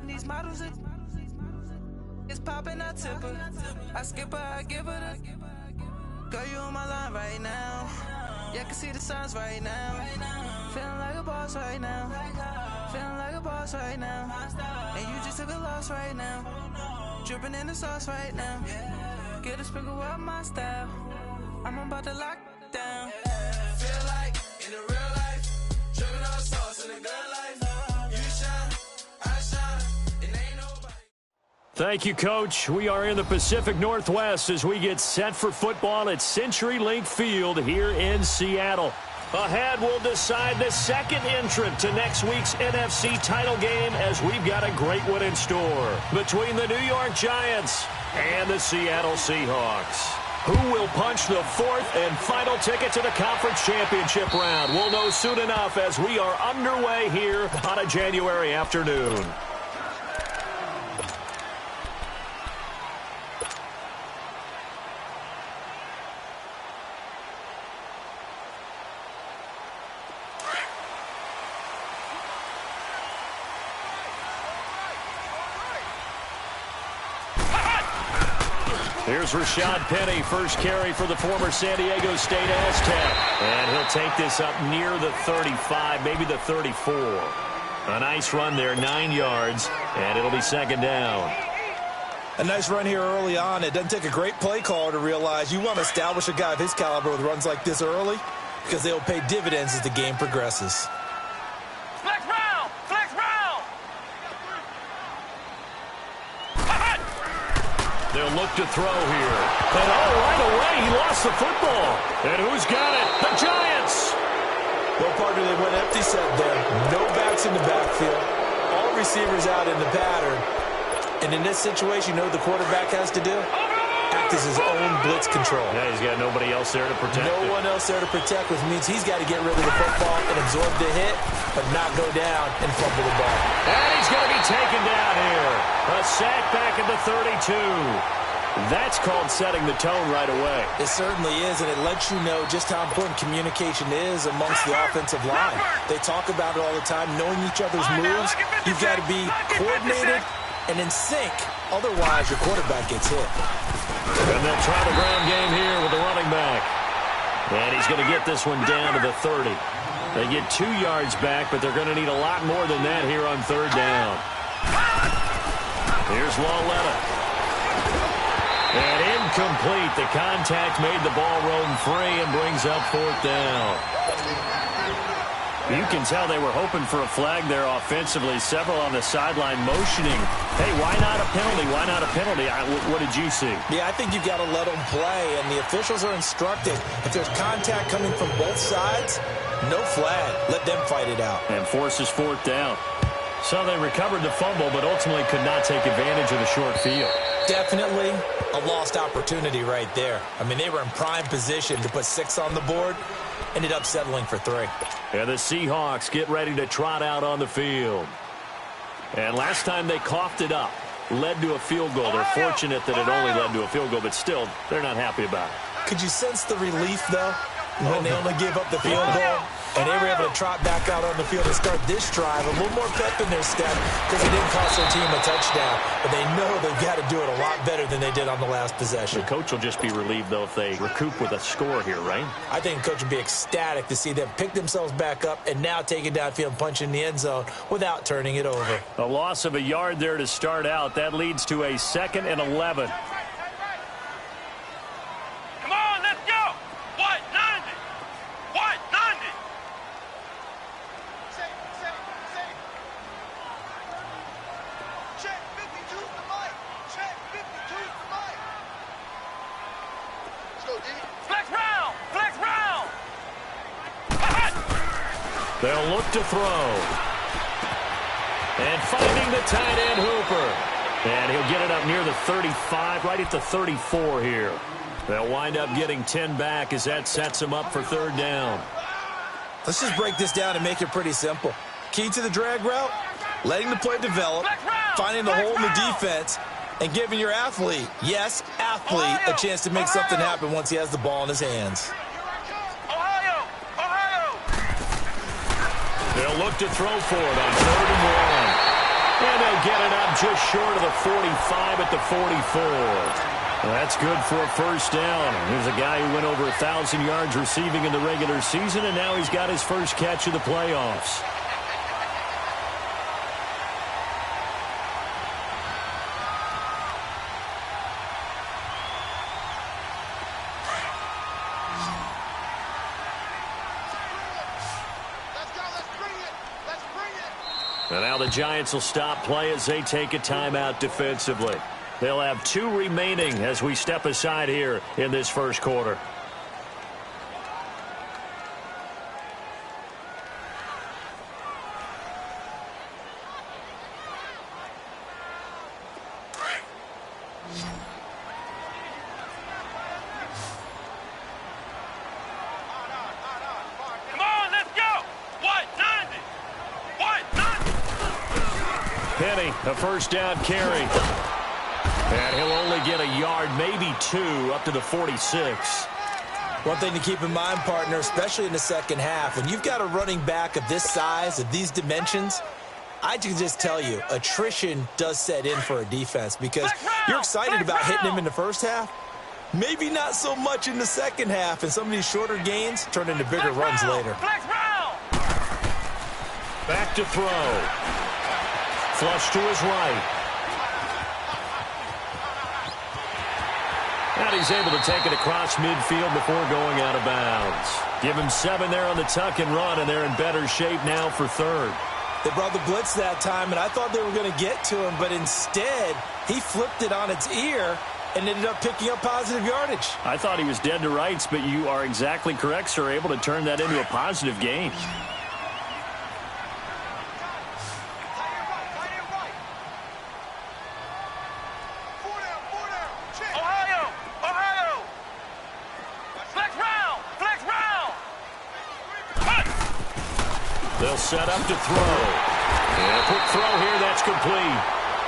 These models, it's popping, I tip her. I skip her, I give her the. Girl, you on my line right now. Yeah, I can see the signs right now. Feeling like a boss right now. Feeling like a boss right now. And you just took a loss right now. Dripping in the sauce right now. Get a sprinkle up my style. I'm about to lock down. Feel like in the real life, dripping on sauce in the good life. You shine, I shine, it ain't nobody. Thank you, Coach. We are in the Pacific Northwest as we get set for football at CenturyLink Field here in Seattle. Ahead, we'll decide the second entrant to next week's NFC title game as we've got a great one in store between the New York Giants and the Seattle Seahawks. Who will punch the fourth and final ticket to the conference championship round? We'll know soon enough as we are underway here on a January afternoon. Here's Rashad Penny, first carry for the former San Diego State Aztec. And he'll take this up near the 35, maybe the 34. A nice run there, 9 yards, and it'll be second down. A nice run here early on. It doesn't take a great play caller to realize you want to establish a guy of his caliber with runs like this early because they'll pay dividends as the game progresses. Flex round! Flex round! They'll look to throw here. And right away, he lost the football. And who's got it? The Giants! Well, partner, they went empty set there. No backs in the backfield. All receivers out in the pattern. And in this situation, you know what the quarterback has to do? Act as his own blitz control. Yeah, he's got nobody else there to protect No one else there to protect, which means he's got to get rid of the football and absorb the hit, but not go down and fumble the ball. And he's going to be taken down here. A sack back at the 32. That's called setting the tone right away. It certainly is, and it lets you know just how important communication is amongst the offensive line. They talk about it all the time, knowing each other's moves. You've got to be coordinated and in sync. Otherwise, your quarterback gets hit. And they'll try the ground game here with the running back. And he's going to get this one down to the 30. They get 2 yards back, but they're going to need a lot more than that here on third down. Here's Lawletta. And incomplete. The contact made the ball roam free and brings up fourth down. You can tell they were hoping for a flag there offensively. Several on the sideline motioning. Hey, why not a penalty? Why not a penalty? What did you see? Yeah, I think you've got to let them play, and the officials are instructed. If there's contact coming from both sides, no flag. Let them fight it out. And forces fourth down. So they recovered the fumble, but ultimately could not take advantage of the short field. Definitely a lost opportunity right there. I mean, they were in prime position to put 6 on the board. Ended up settling for 3. And the Seahawks get ready to trot out on the field. And last time they coughed it up, led to a field goal. They're fortunate that it only led to a field goal, but still, they're not happy about it. Could you sense the relief, though, when they only gave up the field goal? And they were able to trot back out on the field and start this drive. A little more pep in their step because it didn't cost their team a touchdown. But they know they've got to do it a lot better than they did on the last possession. The coach will just be relieved, though, if they recoup with a score here, right? I think the coach would be ecstatic to see them pick themselves back up and now take it downfield and punch in the end zone without turning it over. A loss of a yard there to start out. That leads to a 2nd and 11. Come on, let's go! What? 90! What? 90! Check 52 the mic. Check 52 the mic. Let's go, D. Flex round! Flex round! They'll look to throw. And finding the tight end Hooper. And he'll get it up near the 35, right at the 34 here. They'll wind up getting 10 back as that sets them up for third down. Let's just break this down and make it pretty simple. Key to the drag route, letting the play develop, finding the hole in the defense, and giving your athlete, yes, athlete, a chance to make something happen once he has the ball in his hands. They'll look to throw for it on 3rd and 1. And they'll get it up just short of the 45 at the 44. That's good for a first down. Here's a guy who went over 1,000 yards receiving in the regular season, and now he's got his first catch of the playoffs. And now the Giants will stop play as they take a timeout defensively. They'll have 2 remaining as we step aside here in this first quarter. Come on, let's go! What? 90! What? 90! Penny, a first down carry. And he'll only get a yard, maybe 2, up to the 46. One thing to keep in mind, partner, especially in the second half, when you've got a running back of this size, of these dimensions, I can just tell you, attrition does set in for a defense because you're excited about hitting him in the first half. Maybe not so much in the second half, and some of these shorter gains turn into bigger runs later. Back to throw. Flush to his right. And he's able to take it across midfield before going out of bounds. Give him 7 there on the tuck and run, and they're in better shape now for 3rd. They brought the blitz that time, and I thought they were going to get to him, but instead, he flipped it on its ear and ended up picking up positive yardage. I thought he was dead to rights, but you are exactly correct, sir, able to turn that into a positive gain. They'll set up to throw. And a quick throw here, that's complete.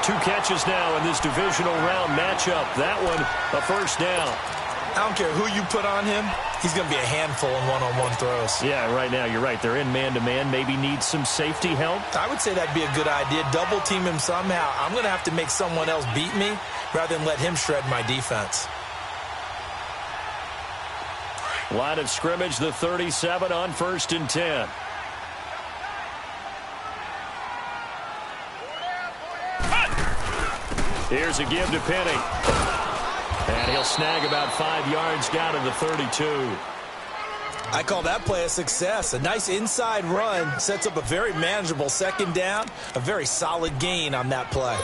2 catches now in this divisional round matchup. That one, a first down. I don't care who you put on him, he's going to be a handful in one-on-one throws. Yeah, right now, you're right. They're in man-to-man, maybe need some safety help. I would say that'd be a good idea. Double team him somehow. I'm going to have to make someone else beat me rather than let him shred my defense. Line of scrimmage, the 37 on 1st and 10. Here's a give to Penny. And he'll snag about 5 yards down to the 32. I call that play a success. A nice inside run sets up a very manageable second down. A very solid gain on that play.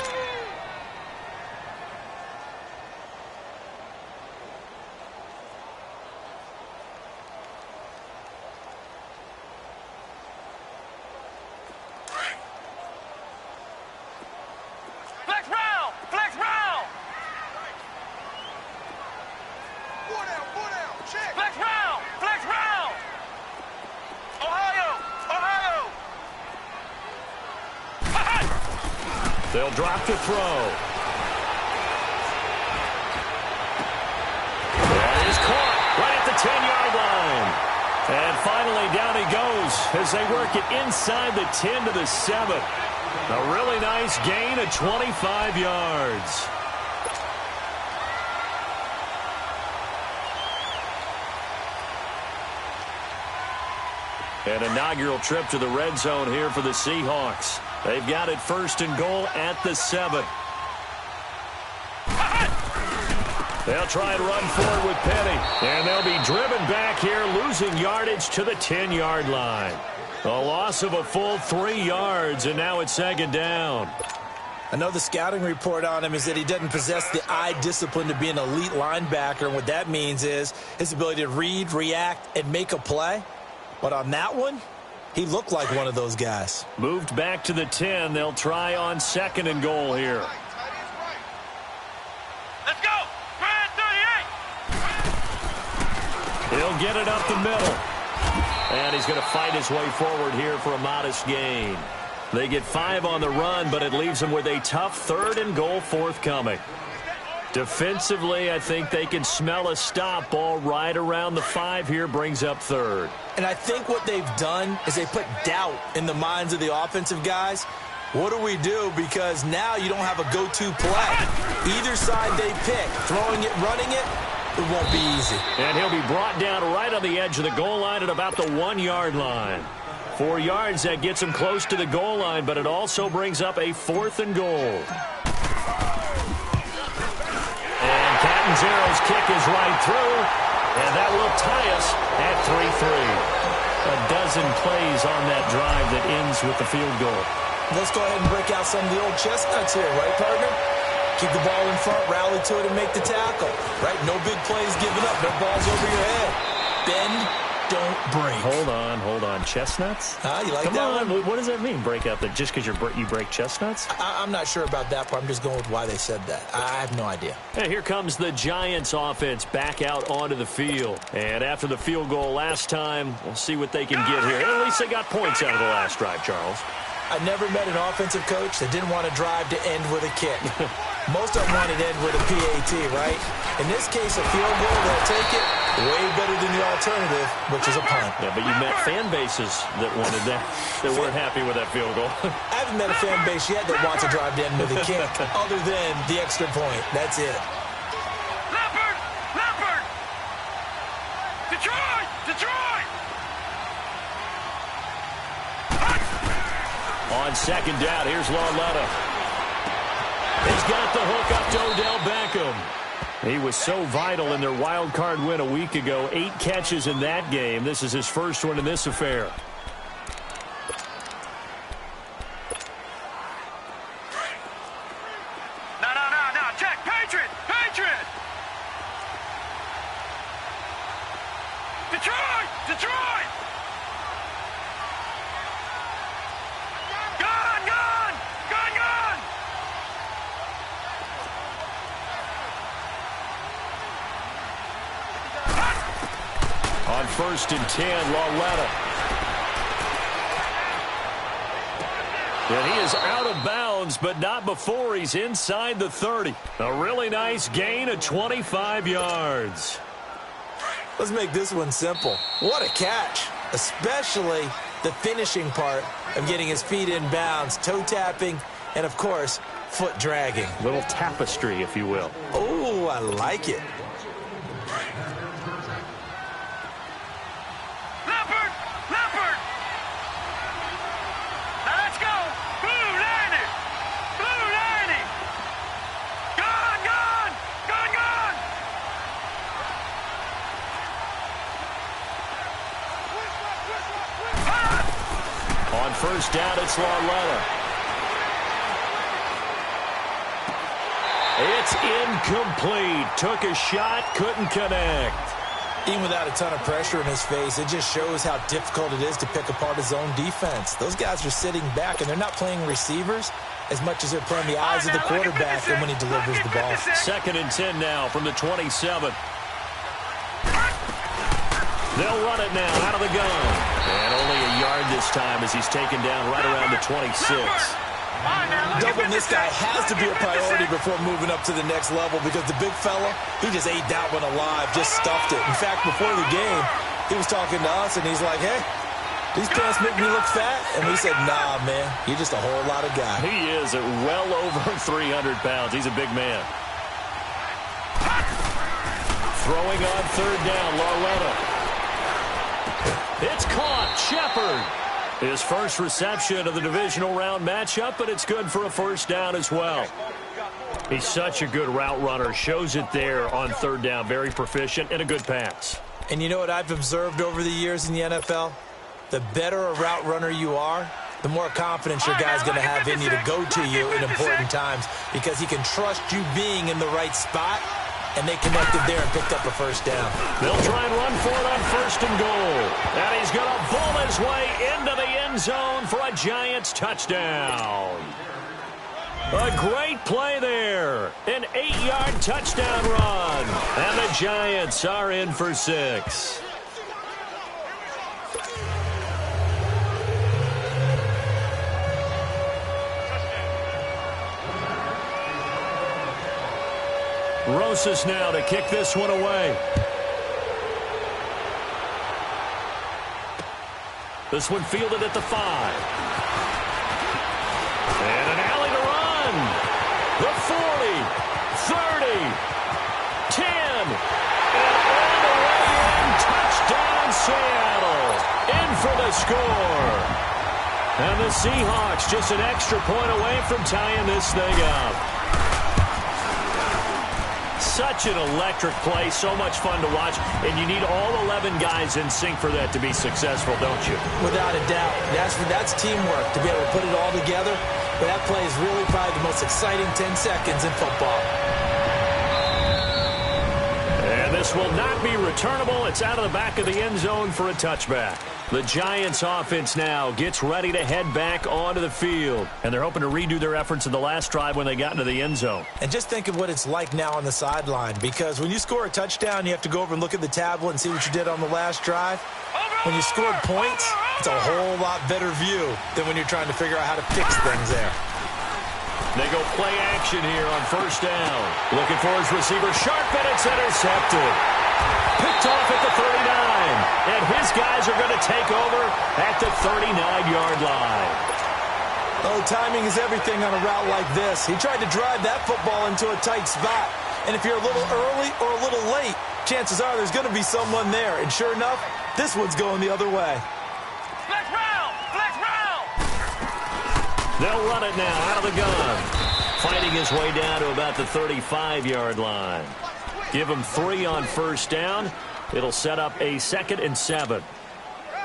They'll drop to throw. That is caught right at the 10-yard line. And finally down he goes as they work it inside the 10 to the 7. A really nice gain of 25 yards. An inaugural trip to the red zone here for the Seahawks. They've got it 1st and goal at the 7. They'll try and run forward with Penny. And they'll be driven back here, losing yardage to the 10-yard line. A loss of a full 3 yards, and now it's 2nd down. I know the scouting report on him is that he doesn't possess the eye discipline to be an elite linebacker. And what that means is his ability to read, react, and make a play. But on that one, he looked like one of those guys. Moved back to the 10. They'll try on 2nd and goal here. Let's go! Grand 38! He'll get it up the middle. And he's going to fight his way forward here for a modest gain. They get 5 on the run, but it leaves them with a tough 3rd and goal forthcoming. Defensively, I think they can smell a stop. Ball right around the 5 here, brings up third. And I think what they've done is they put doubt in the minds of the offensive guys. What do we do? Because now you don't have a go-to play. Either side they pick, throwing it, running it, it won't be easy. And he'll be brought down right on the edge of the goal line at about the 1-yard line. 4 yards, that gets him close to the goal line, but it also brings up a 4th and goal. And Catanzaro's kick is right through, and that will tie us at 3-3. A dozen plays on that drive that ends with the field goal. Let's go ahead and break out some of the old chestnuts here, right, partner? Keep the ball in front, rally to it, and make the tackle. Right? No big plays given up. No balls over your head. Bend, don't break. Hold on. Chestnuts? You like Come that on. one? What does that mean, break out? Just because you break chestnuts? I'm not sure about that part. I'm just going with why they said that. I have no idea. And here comes the Giants offense back out onto the field. And after the field goal last time, we'll see what they can get here. At least they got points out of the last drive, Charles. I never met an offensive coach that didn't want to drive to end with a kick. Most of them wanted to end with a PAT, right? In this case, a field goal, they'll take it. Way better than the alternative, which is a punt. Yeah, but you met fan bases that wanted that, that weren't happy with that field goal. I haven't met a fan base yet that wants to drive to end with a kick, other than the extra point. That's it. Leopard! Detroit! On second down, here's Lauletta. He's got the hook up to Odell Beckham. He was so vital in their wild card win a week ago. 8 catches in that game. This is his first one in this affair. No. Check. Patriot! Detroit! Gun! On 1st and 10, Lauletta. And he is out of bounds, but not before he's inside the 30. A really nice gain of 25 yards. Let's make this one simple. What a catch, especially the finishing part of getting his feet in bounds, toe tapping, and, of course, foot dragging. Little tapestry, if you will. Oh, I like it. Leopard! Now let's go! Blue 90! Gun! On 1st down, it's Lauletta. It's incomplete. Took a shot, couldn't connect. Even without a ton of pressure in his face, it just shows how difficult it is to pick apart his own defense. Those guys are sitting back, and they're not playing receivers as much as they're playing the eyes of the quarterback and when he delivers the ball. 2nd and 10 now from the 27. They'll run it now out of the gun. And only a yard this time as he's taken down right around the 26. Doubling this guy has to be a priority before moving up to the next level because the big fella, he just ate that one alive, just stuffed it. In fact, before the game, he was talking to us, and he's like, hey, these pants make me look fat? And we said, nah, man, you're just a whole lot of guy. He is at well over 300 pounds. He's a big man. Throwing on 3rd down, Lauletta. It's caught. Shepard. His first reception of the divisional round matchup, but it's good for a 1st down as well. He's such a good route runner. Shows it there on 3rd down. Very proficient and a good pass. And you know what I've observed over the years in the NFL? The better a route runner you are, the more confidence your guy's going to have in you to go to you in important times because he can trust you being in the right spot. And they connected there and picked up a 1st down. They'll try and run for it on 1st and goal. And he's going to pull his way into the end zone for a Giants touchdown. A great play there. An 8-yard touchdown run. And the Giants are in for 6. Rosas now to kick this one away. This one fielded at the 5. And an alley to run. The 40, 30, 10, and all the way in. Touchdown, Seattle. In for the score. And the Seahawks just an extra point away from tying this thing up. Such an electric play, so much fun to watch, and you need all 11 guys in sync for that to be successful, don't you? Without a doubt. That's teamwork, to be able to put it all together. But that play is really probably the most exciting 10 seconds in football. And this will not be returnable. It's out of the back of the end zone for a touchback. The Giants offense now gets ready to head back onto the field. And they're hoping to redo their efforts in the last drive when they got into the end zone. And just think of what it's like now on the sideline, because when you score a touchdown, you have to go over and look at the tablet and see what you did on the last drive. When you scored points, it's a whole lot better view than when you're trying to figure out how to fix things there. They go play action here on first down. Looking for his receiver, sharp, and it's intercepted. Picked off at the 39. And his guys are going to take over at the 39-yard line. Oh, timing is everything on a route like this. He tried to drive that football into a tight spot. And if you're a little early or a little late, chances are there's going to be someone there. And sure enough, this one's going the other way. Flex round! Flex round! They'll run it now out of the gun. Fighting his way down to about the 35-yard line. Give him 3 on first down. It'll set up a 2nd and 7.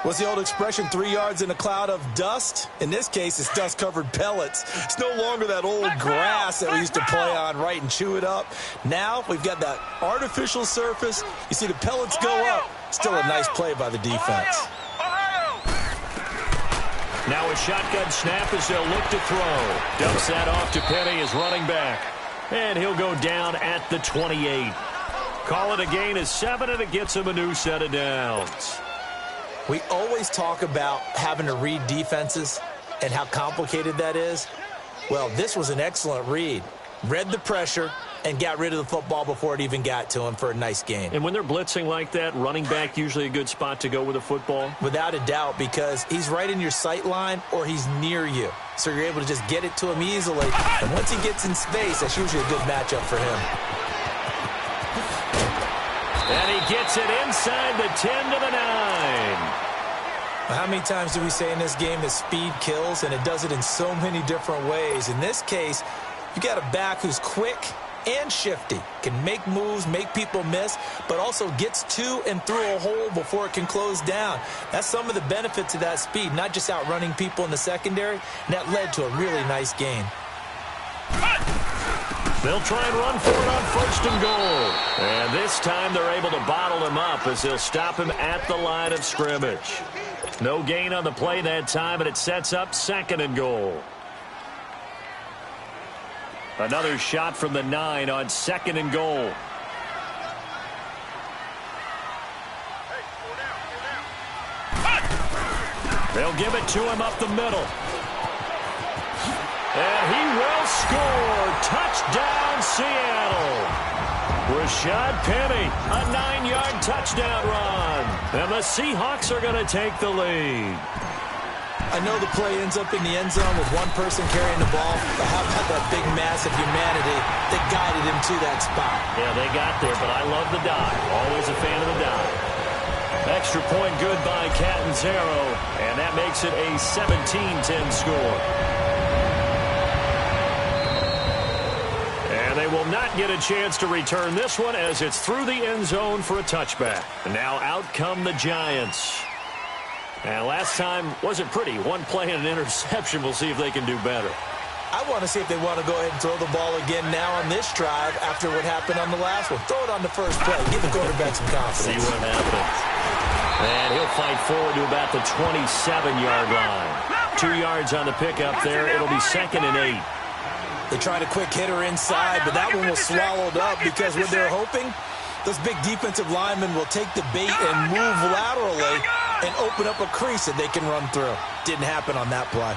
What's the old expression, 3 yards in a cloud of dust? In this case, it's dust-covered pellets. It's no longer that old grass that we used to play on, right, and chew it up. Now we've got that artificial surface. You see the pellets go up. Still a nice play by the defense. Now a shotgun snap as they'll look to throw. Dumps that off to Penny as running back. And he'll go down at the 28. Call it a gain of 7, and it gets him a new set of downs. We always talk about having to read defenses and how complicated that is. Well, this was an excellent read. Read the pressure and got rid of the football before it even got to him for a nice gain. And when they're blitzing like that, running back usually a good spot to go with a football? Without a doubt, because he's right in your sight line or he's near you. So you're able to just get it to him easily. And once he gets in space, that's usually a good matchup for him. And he gets it inside the 10 to the 9. How many times do we say in this game that speed kills, and it does it in so many different ways? In this case, you got a back who's quick and shifty, can make moves, make people miss, but also gets to and through a hole before it can close down. That's some of the benefits of that speed, not just outrunning people in the secondary, and that led to a really nice gain. They'll try and run for it on first and goal. And this time they're able to bottle him up as they'll stop him at the line of scrimmage. No gain on the play that time, and it sets up 2nd and goal. Another shot from the 9 on 2nd and goal. They'll give it to him up the middle. And he will score. Touchdown, Seattle. Rashad Penny, a 9-yard touchdown run. And the Seahawks are going to take the lead. I know the play ends up in the end zone with one person carrying the ball, but how about that big mass of humanity that guided him to that spot? Yeah, they got there, but I love the dive. Always a fan of the dive. Extra point good by Catanzaro, and that makes it a 17-10 score. And they will not get a chance to return this one as it's through the end zone for a touchback. And now out come the Giants. And last time wasn't pretty. One play and an interception. We'll see if they can do better. I want to see if they want to go ahead and throw the ball again now on this drive after what happened on the last one. Throw it on the first play. Give the quarterback some confidence. See what happens. And he'll fight forward to about the 27-yard line. 2 yards on the pickup there. It'll be 2nd and 8. They tried a quick hitter inside, but that one was swallowed up because what they're hoping, those big defensive linemen will take the bait and move laterally and open up a crease that they can run through. Didn't happen on that play.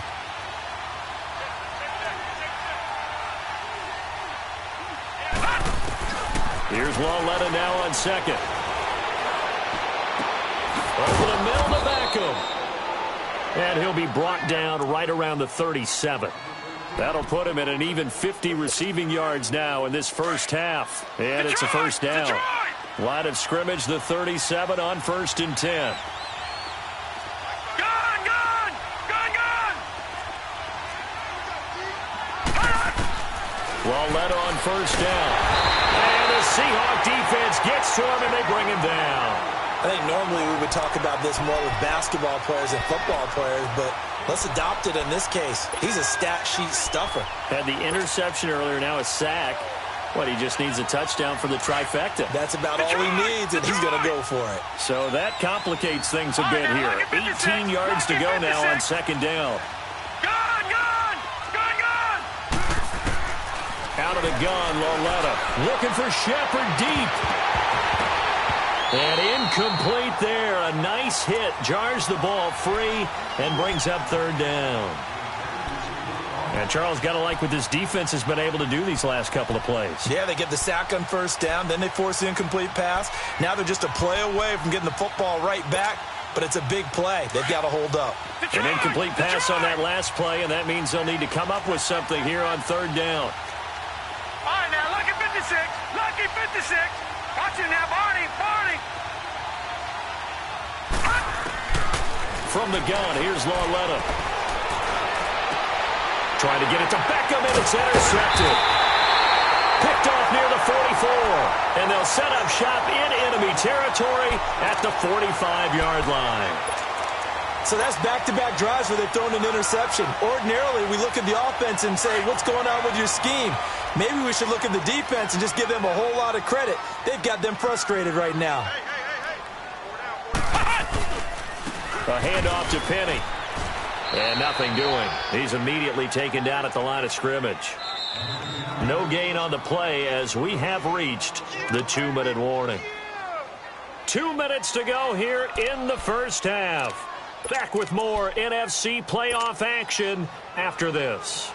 Here's Lawletta now on second. Over the middle to Beckham. And he'll be brought down right around the 37. That'll put him at an even 50 receiving yards now in this first half. And it's a first down. Line of scrimmage, the 37 on 1st and 10. Lawletta on first down. And the Seahawk defense gets to him, and they bring him down. I think normally we would talk about this more with basketball players and football players, but let's adopt it in this case. He's a stat sheet stuffer. Had the interception earlier, now a sack. What, he just needs a touchdown for the trifecta. That's about all he needs, and he's going to go for it. So that complicates things a bit here. 18 yards to go now on 2nd down. Out of the gun, Lawletta looking for Shepard deep. And incomplete there. A nice hit. Jars the ball free and brings up 3rd down. And Charles, got to like what this defense has been able to do these last couple of plays. Yeah, they get the sack on 1st down. Then they force the incomplete pass. Now they're just a play away from getting the football right back. But it's a big play. They've got to hold up. An incomplete pass on that last play, and that means they'll need to come up with something here on 3rd down. All right, now, lucky 56. Lucky 56. Watch it now, Barney. From the gun, here's Lawletta. Trying to get it to Beckham, and it's intercepted. Picked off near the 44. And they'll set up shop in enemy territory at the 45-yard line. So that's back-to-back drives where they've thrown an interception. Ordinarily, we look at the offense and say, what's going on with your scheme? Maybe we should look at the defense and just give them a whole lot of credit. They've got them frustrated right now. A handoff to Penny. And nothing doing. He's immediately taken down at the line of scrimmage. No gain on the play as we have reached the 2-minute warning. 2 minutes to go here in the first half. Back with more NFC playoff action after this.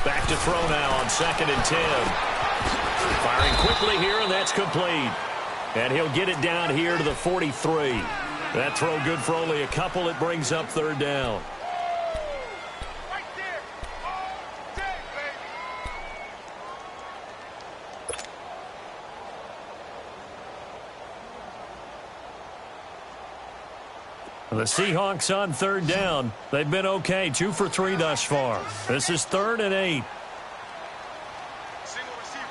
Back to throw now on 2nd and 10. Firing quickly here, and that's complete. And he'll get it down here to the 43. That throw good for only a couple. It brings up 3rd down. Right there. All day, baby. The Seahawks on 3rd down. They've been okay. 2 for 3 thus far. This is 3rd and 8. Single receiver.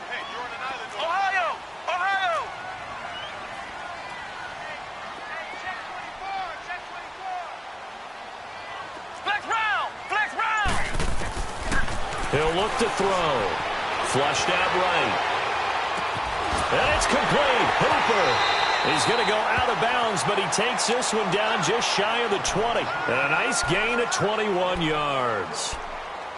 Hey, you're on an island. Ohio. Hey, check 24. Flex round. He'll look to throw. Flushed out right. And it's complete. Hooper. He's going to go out of bounds, but he takes this one down just shy of the 20. And a nice gain of 21 yards.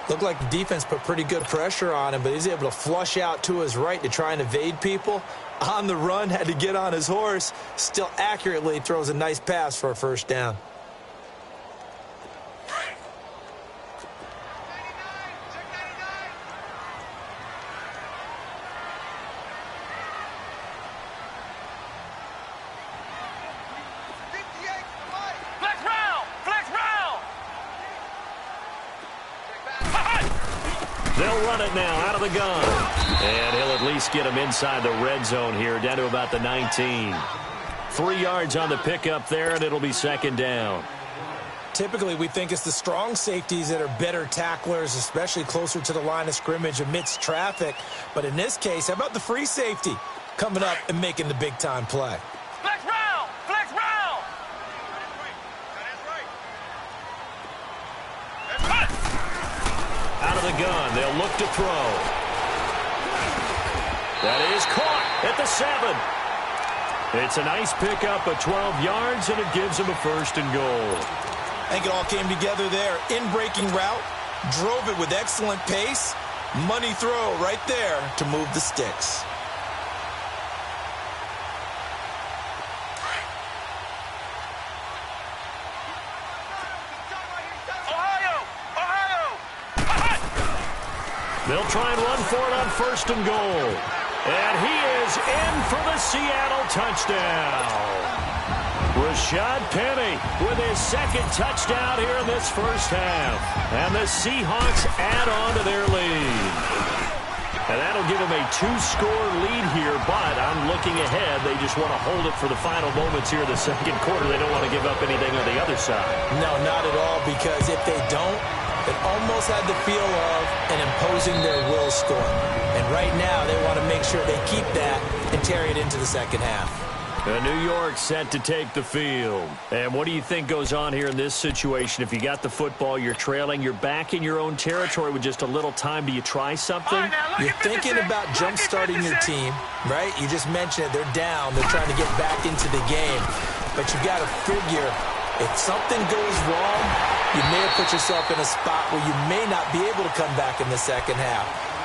Looked like the defense put pretty good pressure on him, but he's able to flush out to his right to try and evade people. On the run, had to get on his horse. Still accurately throws a nice pass for a 1st down. They'll run it now out of the gun. And he'll at least get him inside the red zone here, down to about the 19. 3 yards on the pickup there, and it'll be 2nd down. Typically, we think it's the strong safeties that are better tacklers, especially closer to the line of scrimmage amidst traffic. But in this case, how about the free safety coming up and making the big-time play? Flex round. Out of the gun, they'll look to throw. That is caught at the 7. It's a nice pickup of 12 yards, and it gives him a 1st and goal. I think it all came together there. In-breaking route, drove it with excellent pace, Money throw right there to move the sticks. They'll try and run for it on 1st and goal. And he is in for the Seattle touchdown. Rashad Penny with his 2nd touchdown here in this first half. And the Seahawks add on to their lead. And that'll give them a 2-score lead here, but I'm looking ahead. They just want to hold it for the final moments here in the 2nd quarter. They don't want to give up anything on the other side. No, not at all, because if they don't, it almost had the feel of an imposing their will score. And right now, they want to make sure they keep that and carry it into the 2nd half. New York set to take the field. And what do you think goes on here in this situation? If you got the football, you're trailing, you're back in your own territory with just a little time. Do you try something? You're thinking about jump-starting your team, right? You just mentioned it. They're down. They're trying to get back into the game. But you've got to figure, if something goes wrong, you may have put yourself in a spot where you may not be able to come back in the 2nd half.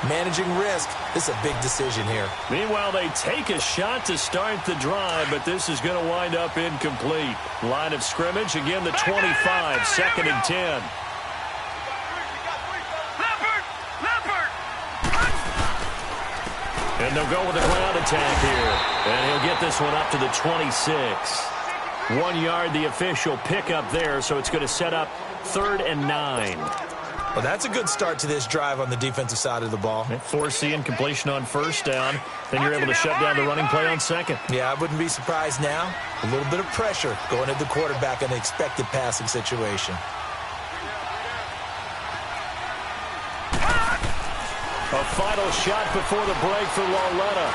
Managing risk, this is a big decision here. Meanwhile, they take a shot to start the drive, but this is going to wind up incomplete. Line of scrimmage, again the 25, 2nd and 10. And they'll go with a ground attack here. And he'll get this one up to the 26. 1 yard, the official pickup there, so it's going to set up 3rd and 9. Well, that's a good start to this drive on the defensive side of the ball. Forcing incompletion on 1st down. Then you're able to shut down the running play on 2nd. Yeah, I wouldn't be surprised now. A little bit of pressure going at the quarterback in an expected passing situation. A final shot before the break for Lauletta.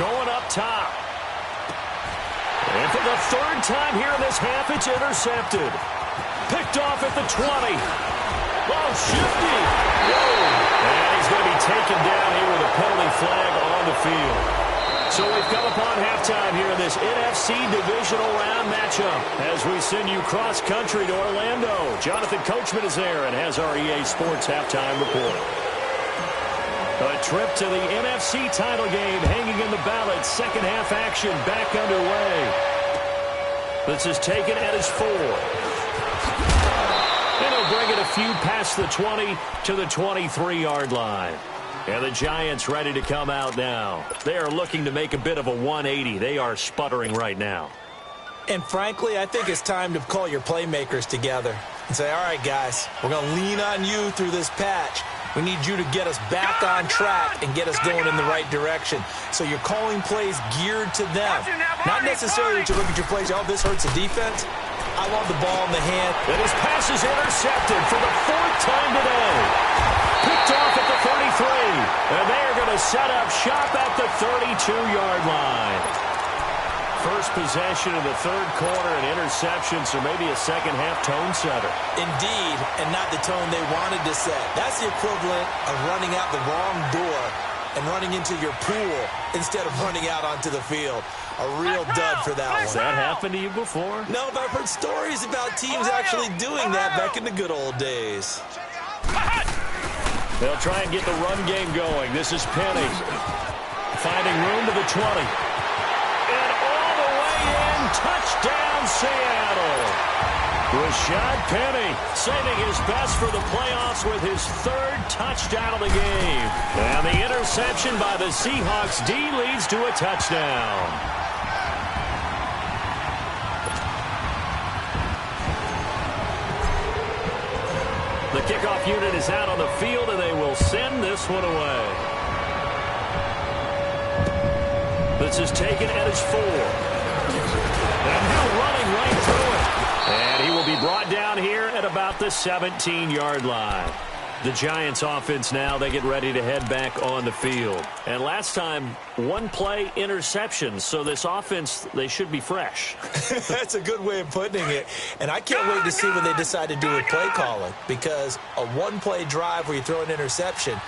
Going up top. And for the 3rd time here in this half, it's intercepted. Picked off at the 20. Oh, shifty. Whoa. And he's going to be taken down here with a penalty flag on the field. So we've come upon halftime here in this NFC Divisional Round matchup as we send you cross-country to Orlando. Jonathan Coachman is there and has our EA Sports halftime report. A trip to the NFC title game hanging in the balance. 2nd half action back underway. This is taken at his 4. And he'll bring it a few past the 20 to the 23-yard line. And the Giants ready to come out now. They are looking to make a bit of a 180. They are sputtering right now. And frankly, I think it's time to call your playmakers together and say, all right, guys, we're going to lean on you through this patch. We need you to get us back on track and get us going in the right direction. So you're calling plays geared to them. Not necessarily to look at your plays, oh, this hurts the defense. I want the ball in the hand. And his pass is intercepted for the 4th time today. Picked off at the 33. And they are going to set up shop at the 32-yard line. First possession of the 3rd quarter, an interception, so maybe a 2nd half tone setter. Indeed, and not the tone they wanted to set. That's the equivalent of running out the wrong door and running into your pool instead of running out onto the field. A real dud for that one. Has that happened to you before? No, but I've heard stories about teams actually doing that back in the good old days. They'll try and get the run game going. This is Penny. Finding room to the 20. And all the way in, touchdown Seattle. Rashad Penny saving his best for the playoffs with his 3rd touchdown of the game. And the interception by the Seahawks D leads to a touchdown. The kickoff unit is out on the field, and they will send this one away. This is taken at his 4. And now running right through it. And he will be brought down here at about the 17-yard line. The Giants offense now, they get ready to head back on the field. And last time, 1-play interception. So this offense, they should be fresh. That's a good way of putting it. And I can't wait to see what they decide to do with play calling. Because a 1-play drive where you throw an interception,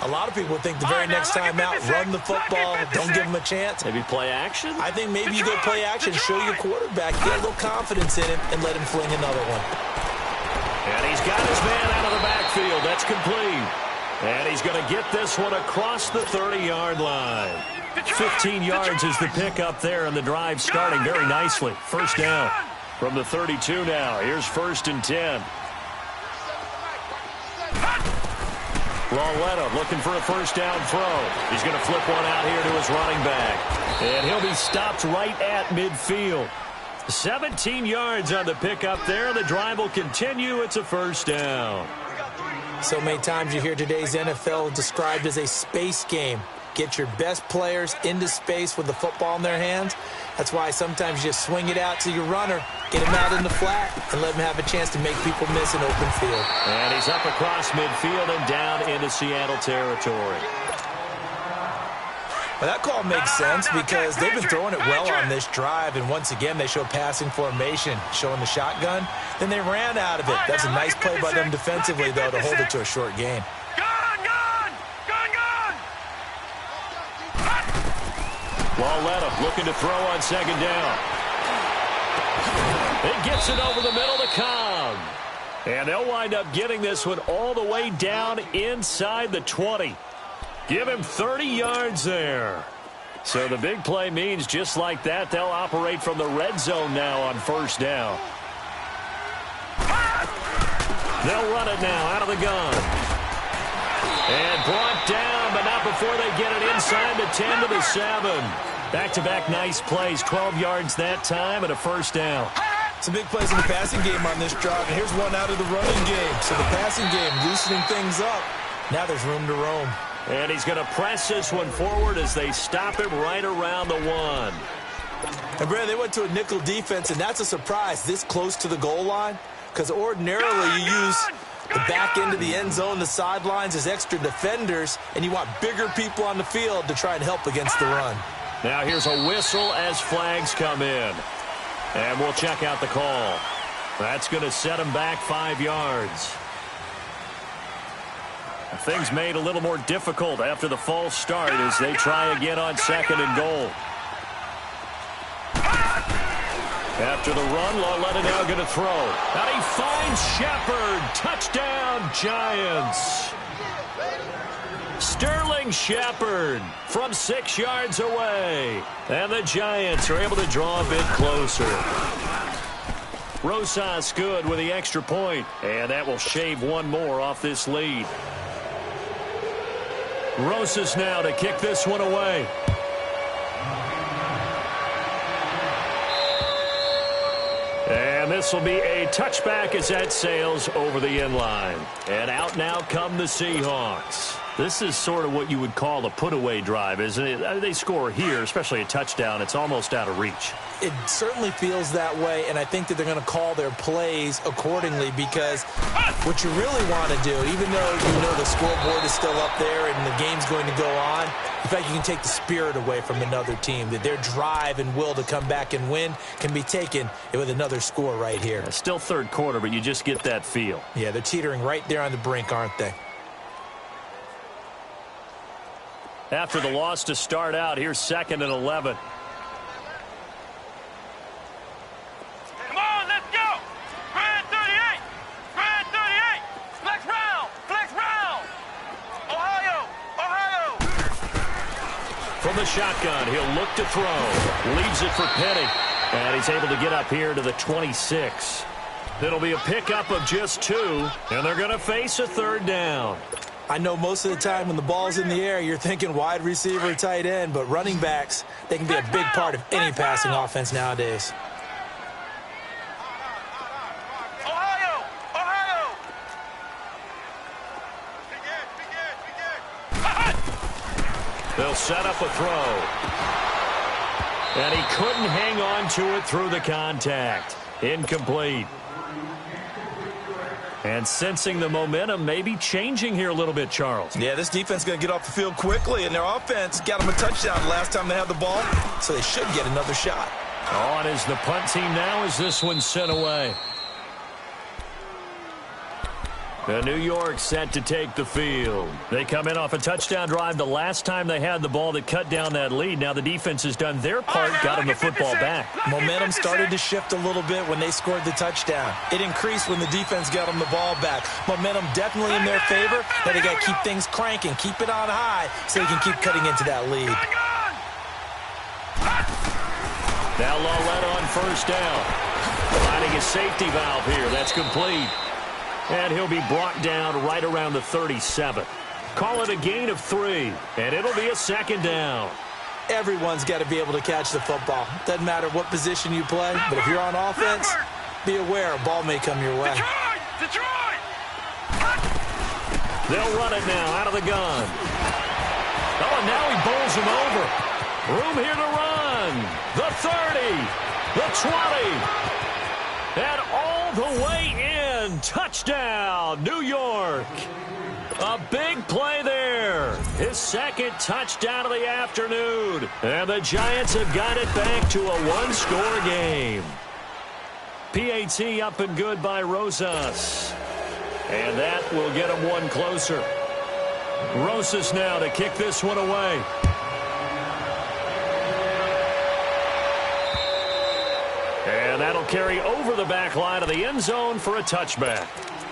a lot of people think the very next time out, run the football, don't give them a chance. Maybe play action? I think maybe you go play action, show your quarterback, get a little confidence in him, and let him fling another one. And he's got his man out of the backfield. That's complete. And he's going to get this one across the 30-yard line. 15 yards is the pickup there, and the drive starting very nicely. First down from the 32 now. Here's 1st and 10. Lauletta looking for a first down throw. He's going to flip one out here to his running back. And he'll be stopped right at midfield. 17 yards on the pickup there. The drive will continue. It's a first down. So many times you hear today's NFL described as a space game. Get your best players into space with the football in their hands. That's why sometimes you just swing it out to your runner, get him out in the flat, and let him have a chance to make people miss an open field. And he's up across midfield and down into Seattle territory. Well, that call makes sense because they've been throwing it well on this drive, and once again they show passing formation, showing the shotgun. Then they ran out of it. That's a nice play by them defensively, though, to hold it to a short gain. Lauletta looking to throw on second down. It gets it over the middle to Cobb. And they'll wind up getting this one all the way down inside the 20. Give him 30 yards there. So the big play means just like that, they'll operate from the red zone now on first down. They'll run it now out of the gun. And brought down, but not before they get it inside the 10 to the 7. Back-to-back nice plays, 12 yards that time and a first down. Some big plays in the passing game on this drive, and here's one out of the running game. So the passing game loosening things up. Now there's room to roam. And he's going to press this one forward as they stop him right around the 1. And, Brad, they went to a nickel defense, and that's a surprise this close to the goal line because ordinarily you use the back end of the end zone, the sidelines as extra defenders, and you want bigger people on the field to try and help against the run. Now here's a whistle as flags come in. And we'll check out the call. That's going to set him back 5 yards. Things made a little more difficult after the false start as they try again on second and goal. After the run, Lauletta now going to throw. And he finds Shepard. Touchdown, Giants. Sterling Shepard from 6 yards away. And the Giants are able to draw a bit closer. Rosas good with the extra point. And that will shave one more off this lead. Rosas now to kick this one away. And this will be a touchback as that sails over the end line. And out now come the Seahawks. This is sort of what you would call a put-away drive, isn't it? They score here, especially a touchdown. It's almost out of reach. It certainly feels that way, and I think that they're going to call their plays accordingly because what you really want to do, even though you know the scoreboard is still up there and the game's going to go on, in fact, you can take the spirit away from another team, that their drive and will to come back and win can be taken with another score right here. Still third quarter, but you just get that feel. Yeah, they're teetering right there on the brink, aren't they? After the loss to start out, here's 2nd and 11. Come on, let's go! Grand 38! Grand 38! Flex round! Flex round! Ohio! Ohio! From the shotgun, he'll look to throw. Leaves it for Penny. And he's able to get up here to the 26. It'll be a pickup of just 2, and they're going to face a third down. I know most of the time when the ball's in the air, you're thinking wide receiver, tight end, but running backs, they can be a big part of any passing offense nowadays. Ohio! Ohio! They'll set up a throw. And he couldn't hang on to it through the contact. Incomplete. And sensing the momentum maybe changing here a little bit, Charles. Yeah, this defense is going to get off the field quickly, and their offense got them a touchdown last time they had the ball, so they should get another shot. On is the punt team now as this one's sent away. New York set to take the field. They come in off a touchdown drive the last time they had the ball that cut down that lead. Now the defense has done their part, got them the football back. Momentum started to shift a little bit when they scored the touchdown. It increased when the defense got them the ball back. Momentum definitely in their favor. Now they got to keep things cranking, keep it on high so they can keep cutting into that lead. Now Lawletta on first down. Finding a safety valve here. That's complete. And he'll be brought down right around the 37. Call it a gain of 3, and it'll be a second down. Everyone's got to be able to catch the football. Doesn't matter what position you play, but if you're on offense, be aware a ball may come your way. Detroit! They'll run it now out of the gun. Oh, and now he bowls him over. Room here to run. The 30, the 20, and all the way in. Touchdown, New York. A big play there. His second touchdown of the afternoon. And the Giants have got it back to a one-score game. PAT up and good by Rosas. And that will get him one closer. Rosas now to kick this one away. And that'll carry over the back line of the end zone for a touchback.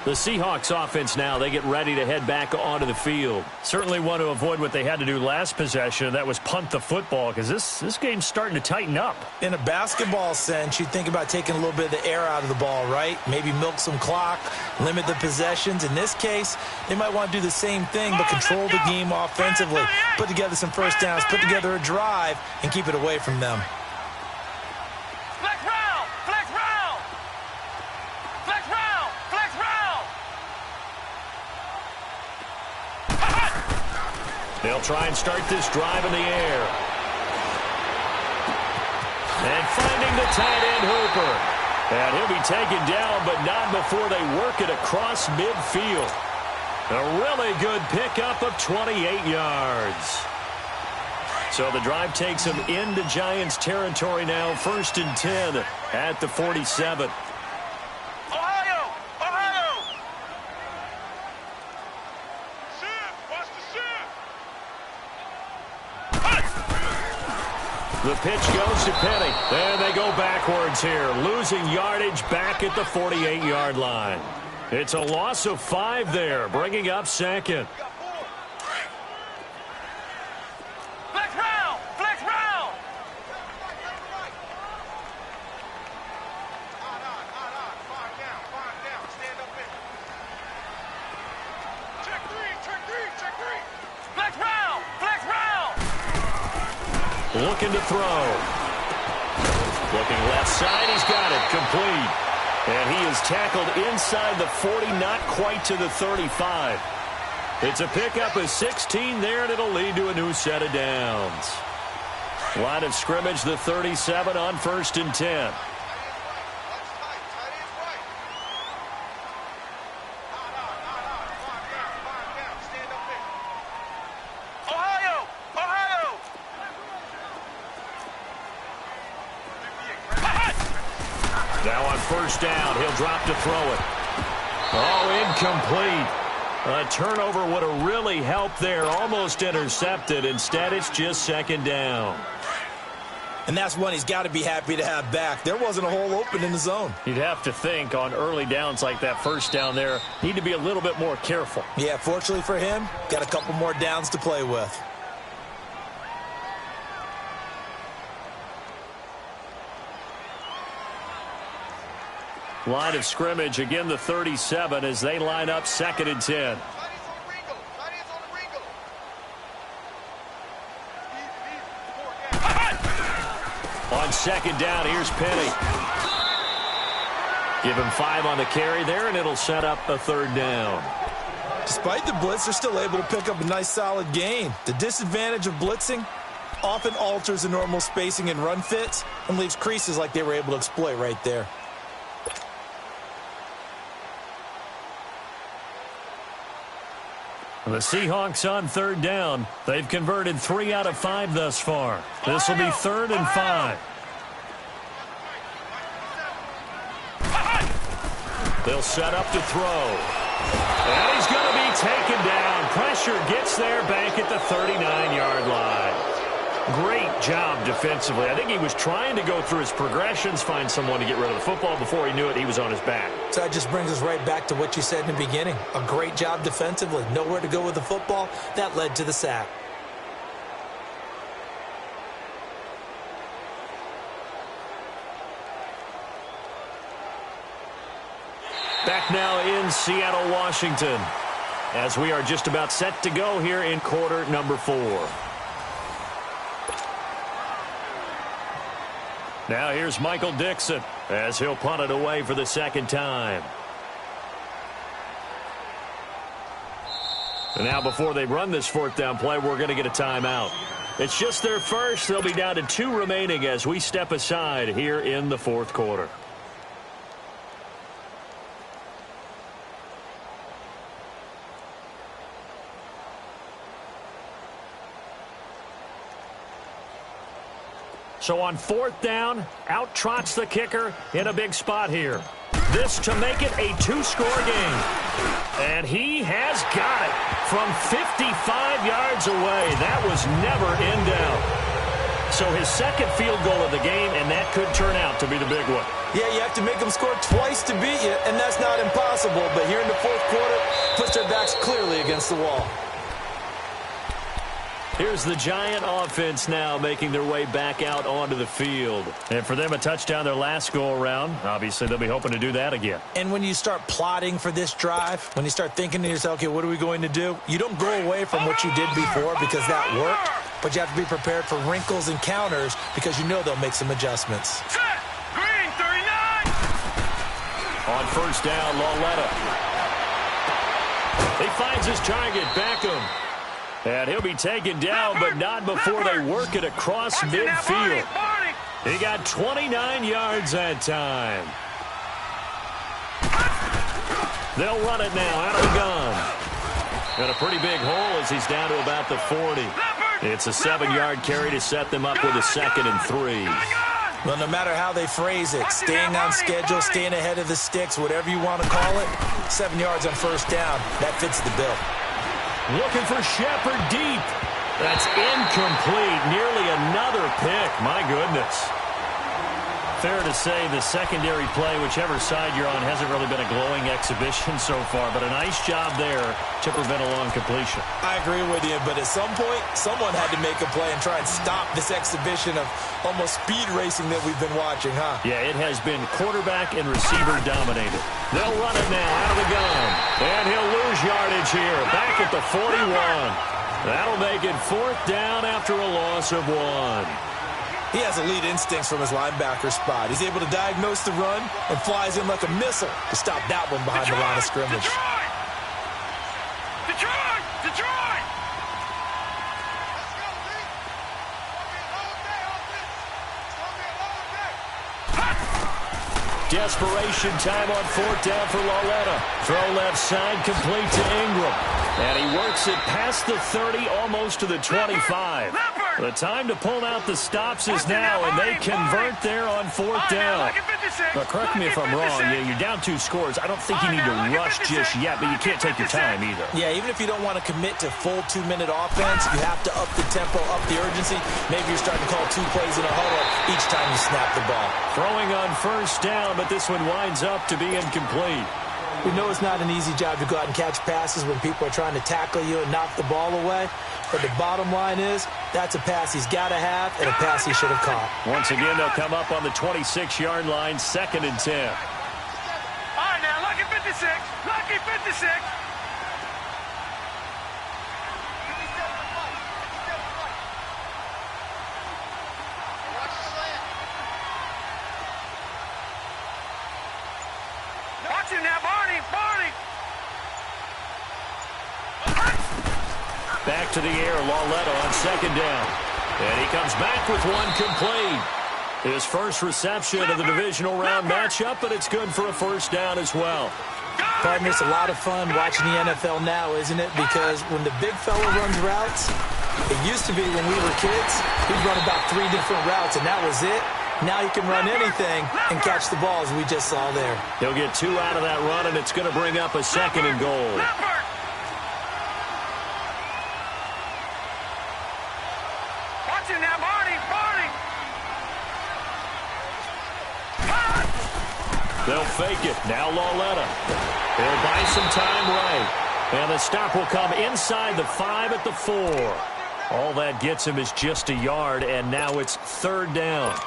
The Seahawks offense now, they get ready to head back onto the field. Certainly want to avoid what they had to do last possession. That was punt the football, because this game's starting to tighten up. In a basketball sense, you think about taking a little bit of the air out of the ball, right? Maybe milk some clock, limit the possessions. In this case, they might want to do the same thing, but control the game offensively. Put together some first downs, put together a drive, and keep it away from them. They'll try and start this drive in the air. And finding the tight end Hooper. And he'll be taken down, but not before they work it across midfield. A really good pickup of 28 yards. So the drive takes him into Giants territory now. 1st and 10 at the 47. The pitch goes to Penny. And they go backwards here, losing yardage back at the 48-yard line. It's a loss of 5 there, bringing up second. Flex round! Flex round! Five down. Stand up in. Check three. Flex round! Flex round! Looking to throw. Looking left side. He's got it. Complete. And he is tackled inside the 40, not quite to the 35. It's a pickup of 16 there, and it'll lead to a new set of downs. Line of scrimmage, the 37 on 1st and 10. Now on 1st down, he'll drop to throw it. Oh, incomplete. A turnover would have really helped there, almost intercepted. Instead, it's just 2nd down. And that's one he's got to be happy to have back. There wasn't a hole open in the zone. You'd have to think on early downs like that 1st down there, need to be a little bit more careful. Yeah, fortunately for him, got a couple more downs to play with. Line of scrimmage, again the 37 as they line up 2nd and 10. On 2nd down, here's Penny. Give him 5 on the carry there, and it'll set up a 3rd down. Despite the blitz, they're still able to pick up a nice solid gain. The disadvantage of blitzing often alters the normal spacing and run fits and leaves creases like they were able to exploit right there. The Seahawks on 3rd down. They've converted 3 out of 5 thus far. This will be 3rd and 5. They'll set up to throw. And he's going to be taken down. Pressure gets there back at the 39-yard line. Great job defensively. I think he was trying to go through his progressions, find someone to get rid of the football. Before he knew it, he was on his back. So that just brings us right back to what you said in the beginning. A great job defensively. Nowhere to go with the football. That led to the sack. Back now in Seattle, Washington, as we are just about set to go here in quarter number 4. Now here's Michael Dixon as he'll punt it away for the second time. And now before they run this fourth down play, we're going to get a timeout. It's just their first. They'll be down to 2 remaining as we step aside here in the fourth quarter. So on fourth down, out trots the kicker in a big spot here. This to make it a 2-score game. And he has got it from 55 yards away. That was never in doubt. So his second field goal of the game, and that could turn out to be the big one. Yeah, you have to make them score twice to beat you, and that's not impossible. But here in the fourth quarter, puts their backs clearly against the wall. Here's the Giant offense now making their way back out onto the field. And for them, a touchdown their last go-around. Obviously, they'll be hoping to do that again. And when you start plotting for this drive, when you start thinking to yourself, okay, what are we going to do? You don't go away from what you did before because that worked, but you have to be prepared for wrinkles and counters because you know they'll make some adjustments. Set. Green, 39. On first down, Lauletta. He finds his target, Beckham. And he'll be taken down, but not before they work it across midfield. He got 29 yards that time. They'll run it now out of the gun. Got a pretty big hole as he's down to about the 40. It's a 7-yard carry to set them up with a 2nd and 3. Well, no matter how they phrase it, staying on schedule, staying ahead of the sticks, whatever you want to call it, 7 yards on first down, that fits the bill. Looking for Shepard deep. That's incomplete. Nearly another pick. My goodness. Fair to say the secondary play, whichever side you're on, hasn't really been a glowing exhibition so far, but a nice job there to prevent a long completion. I agree with you, but at some point, someone had to make a play and try and stop this exhibition of almost speed racing that we've been watching, huh? Yeah, it has been quarterback and receiver dominated. They'll run it now out of the gun. And he'll lose yardage here. Back at the 41. That'll make it 4th down after a loss of 1. He has elite instincts from his linebacker spot. He's able to diagnose the run and flies in like a missile to stop that one behind the line of scrimmage. Detroit! Detroit! Desperation time on 4th down for Lauletta. Throw left side, complete to Ingram. And he works it past the 30, almost to the 25. The time to pull out the stops is now, and they convert there on 4th down. But correct me if I'm wrong, you're down 2 scores. I don't think you need to rush just yet, but you can't take your time either. Yeah, even if you don't want to commit to full 2-minute offense, you have to up the tempo, up the urgency. Maybe you're starting to call 2 plays in a huddle each time you snap the ball. Throwing on first down, but this one winds up to be incomplete. We know it's not an easy job to go out and catch passes when people are trying to tackle you and knock the ball away. But the bottom line is, that's a pass he's got to have and a pass he should have caught. Once again, they'll come up on the 26-yard line, 2nd and 10. All right, now, lucky 56. Lucky 56. Watch him now, Barney. Barney. Back to the air, Lauletta on 2nd down. And he comes back with one complete. His first reception of the divisional round matchup, but it's good for a 1st down as well. Partner, it's a lot of fun watching the NFL now, isn't it? Because when the big fella runs routes, it used to be when we were kids, he'd run about 3 different routes, and that was it. Now he can run anything and catch the ball, as we just saw there. He'll get 2 out of that run, and it's going to bring up a 2nd and goal. Watching that, Marty. They'll fake it. Now Lauletta. They'll buy some time right. And the stop will come inside the 5 at the 4. All that gets him is just a yard, and now it's 3rd down.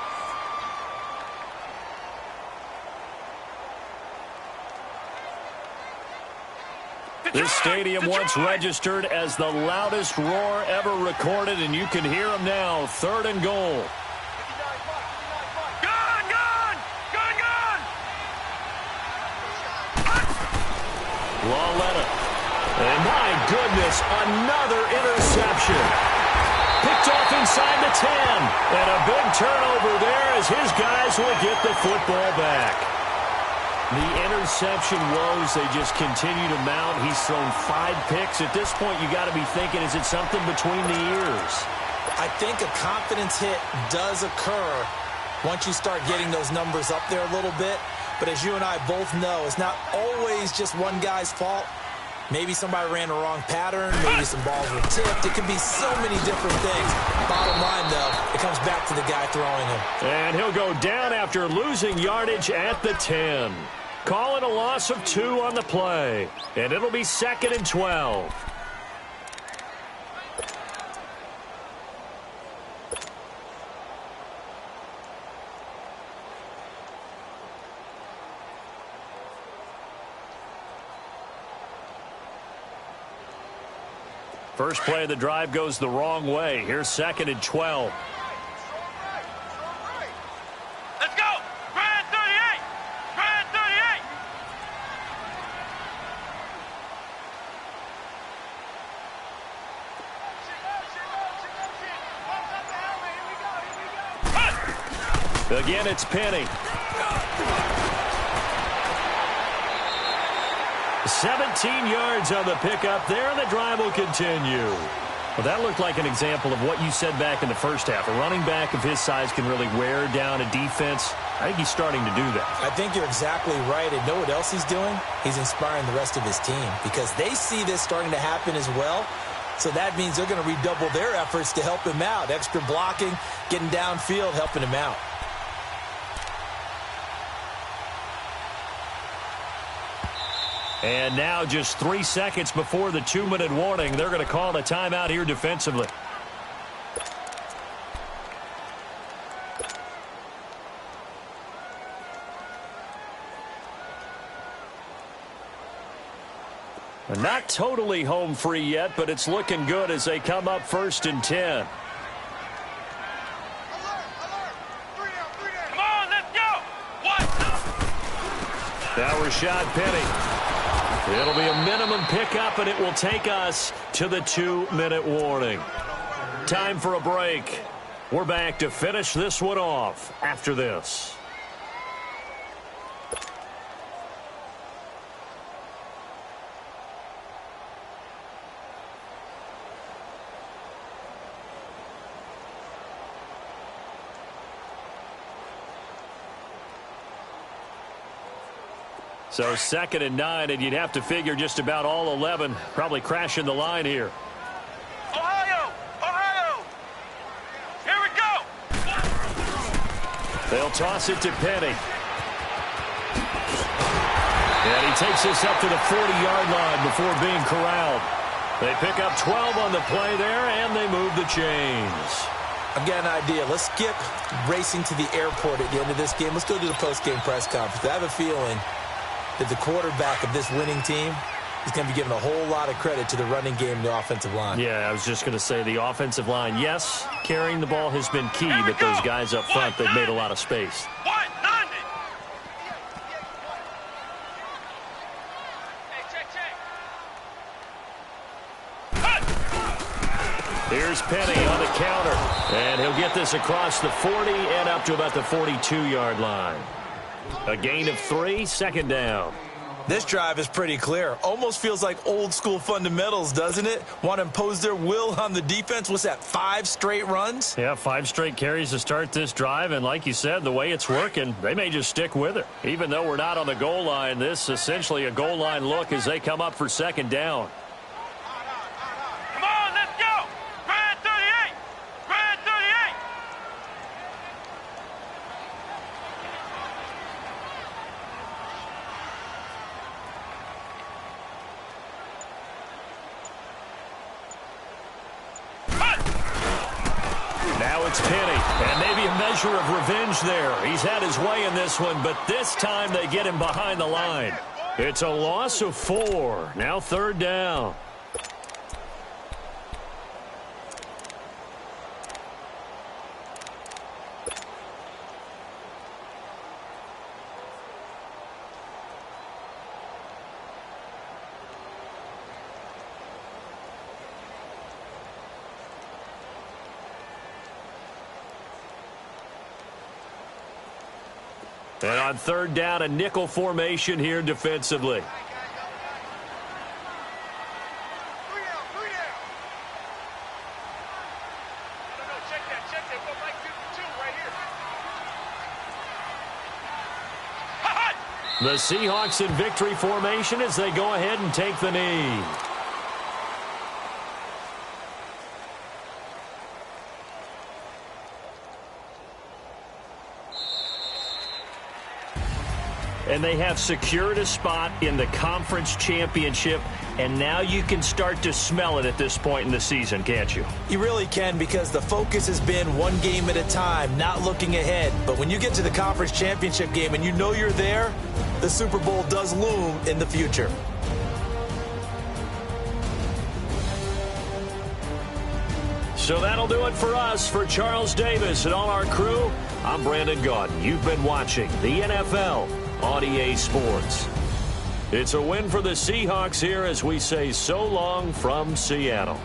This stadium once registered as the loudest roar ever recorded, and you can hear them now. 3rd and goal. Lauletta. And my goodness, another interception. Picked off inside the 10. And a big turnover there as his guys will get the football back. The interception woes, they just continue to mount. He's thrown 5 picks. At this point, you got to be thinking, is it something between the ears? I think a confidence hit does occur once you start getting those numbers up there a little bit. But as you and I both know, it's not always just one guy's fault. Maybe somebody ran the wrong pattern. Maybe some balls were tipped. It could be so many different things. Bottom line, though, it comes back to the guy throwing him. And he'll go down after losing yardage at the 10. Call it a loss of 2 on the play. And it'll be 2nd and 12. First play of the drive goes the wrong way. Here's 2nd and 12. Let's go. Grand 38. Grand 38. Again, it's Penny. 17 yards on the pickup there, and the drive will continue. Well, that looked like an example of what you said back in the first half. A running back of his size can really wear down a defense. I think he's starting to do that. I think you're exactly right. And know what else he's doing? He's inspiring the rest of his team because they see this starting to happen as well. So that means they're going to redouble their efforts to help him out. Extra blocking, getting downfield, helping him out. And now just 3 seconds before the 2-minute warning, they're going to call a timeout here defensively. Not totally home free yet, but it's looking good as they come up 1st and 10. Come on, let's go. What? Now Rashad Penny. It'll be a minimum pickup, and it will take us to the 2-minute warning. Time for a break. We're back to finish this one off after this. So 2nd and 9, and you'd have to figure just about all 11 probably crashing the line here. Ohio! Here we go! They'll toss it to Penny. And he takes this up to the 40-yard line before being corralled. They pick up 12 on the play there, and they move the chains. I've got an idea. Let's skip racing to the airport at the end of this game. Let's go to the post-game press conference. I have a feeling that the quarterback of this winning team is going to be given a whole lot of credit to the running game and the offensive line. Yeah, I was just going to say the offensive line, yes, carrying the ball has been key, but those guys up front, they've made a lot of space. What? 90. Here's Penny on the counter, and he'll get this across the 40 and up to about the 42-yard line. A gain of 3, 2nd down. This drive is pretty clear. Almost feels like old-school fundamentals, doesn't it? Want to impose their will on the defense. What's that, 5 straight runs? Yeah, 5 straight carries to start this drive, and like you said, the way it's working, they may just stick with it. Even though we're not on the goal line, this is essentially a goal line look as they come up for second down. Come on, let's go! Grand 38! Grand 38! Now it's Penny, and maybe a measure of revenge there. He's had his way in this one, but this time they get him behind the line. It's a loss of 4. Now third down. And on third down, a nickel formation here defensively. 3 down, 3 down. No, check that. Go right 52 right here. The Seahawks in victory formation as they go ahead and take the knee. And they have secured a spot in the conference championship, and now you can start to smell it at this point in the season, can't you? You really can, because the focus has been one game at a time, not looking ahead. But when you get to the conference championship game and you know you're there, the Super Bowl does loom in the future. So that'll do it for us. For Charles Davis and all our crew, I'm Brandon Gaudin. You've been watching the NFL on EA Sports. It's a win for the Seahawks here as we say so long from Seattle.